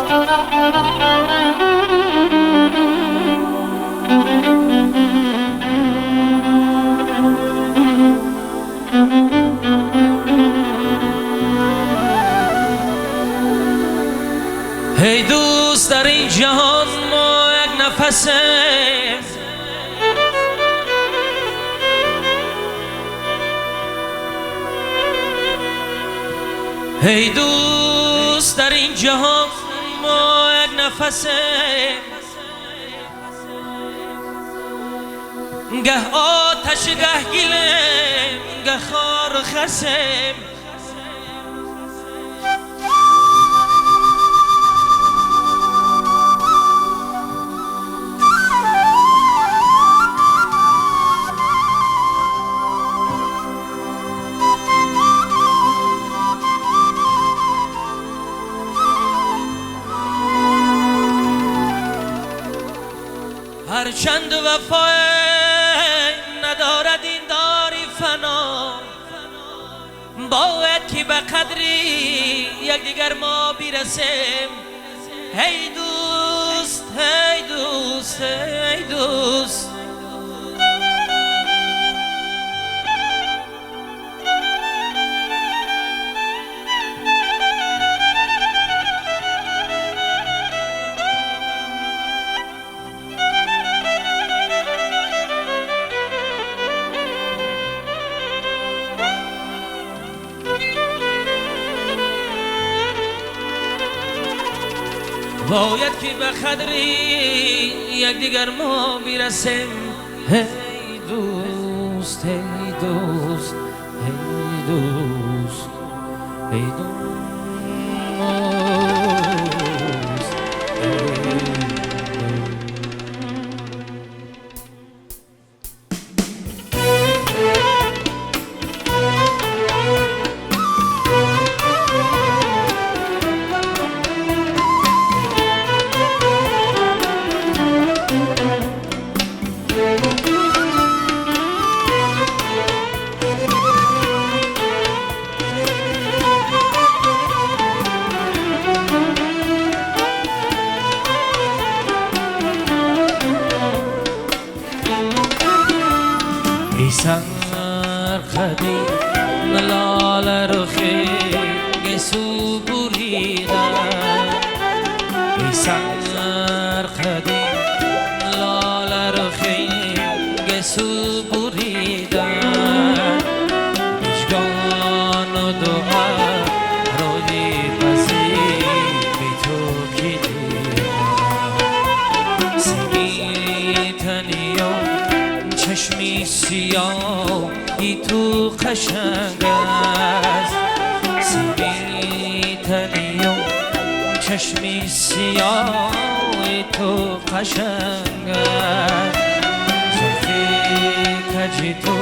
ای دوست در این جهان ما یک نفسیم، ای دوست در این جهان ما یک نفسیم، گه آتش گه گلیم گه خار و خسیم. هرچند وفای ندارد این داری فنا، باید که به قدری یکدیگر ما برسیم. ای دوست ای دوست ای دوست، باید که به قدری یکدیگر ما برسیم. ای دوست ای دوست ای دوست ای دوست. سرخدی نلال رخی گسو بریده، ای سرخدی نلال رخی گسو بریده، مشگان و دعا روی پسی بی تو کی دیده، سیمی تنیو چشمی سیاه ای تو قشنگ است، سیبی تنیو چشمی سیاه ای تو قشنگ است، زلفی کجی تو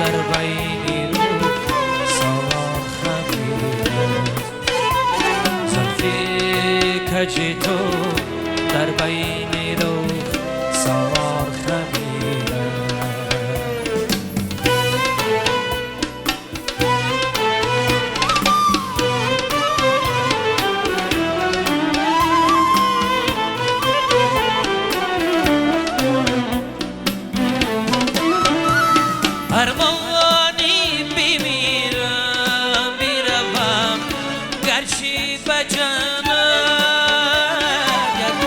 در بین رو سوار خمیده، زلفی کجی تو در بین رو سوار خمیده. ارمانی بمیرم بیروم گرچه بجنم، یک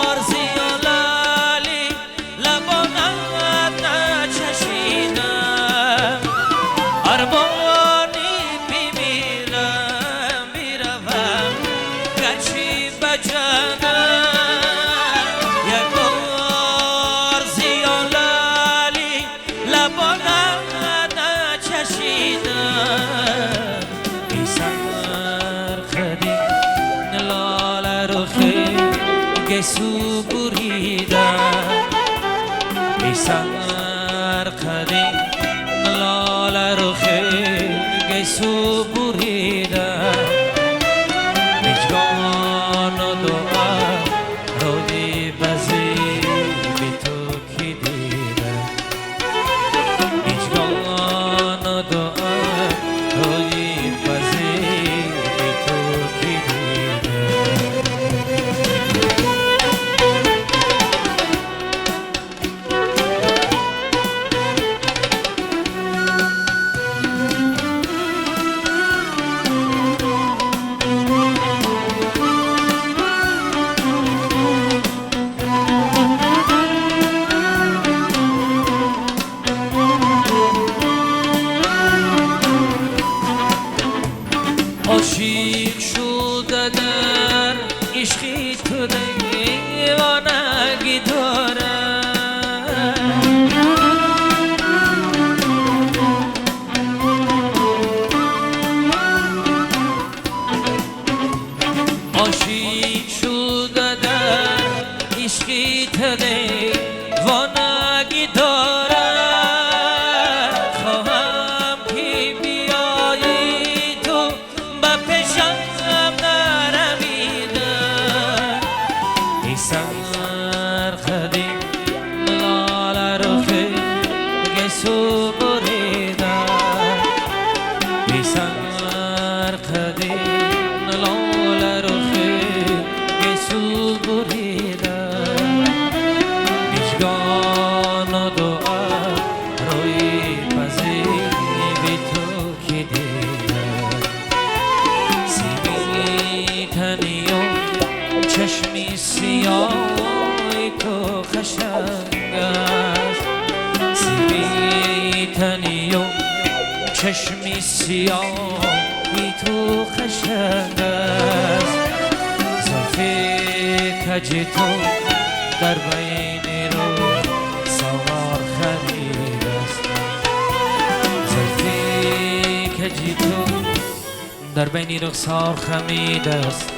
آرزی و لالی لبانت نچشیدم، ارمانی بمیرم بیروم گرچه بجنم، ای سرخدی نلال رخی گسو بریده، ای سرخدی نلال رخی گسو بریده، مجگان و دعا روی بزی بی تو کی دیده، مجگان و دعا روی پذیر بی تو کی دیده. دیوانگی دارد خواهم که بیایی تو به پیشم نرمیدن ای سرخدی لال رخی گسو بریدن ای سرخدی لال رخی گسو بریدن مژگان و دعا روی پذی بی تو که دیدن سیبی تنی و چشمی سیاهی تو خشنگ است سیبی تنی و چشمی سیاهی تو خشنگ است زلفی کجی تو در بین رو سوار خرید است زلفی کجی تو در بین رخسار خمید است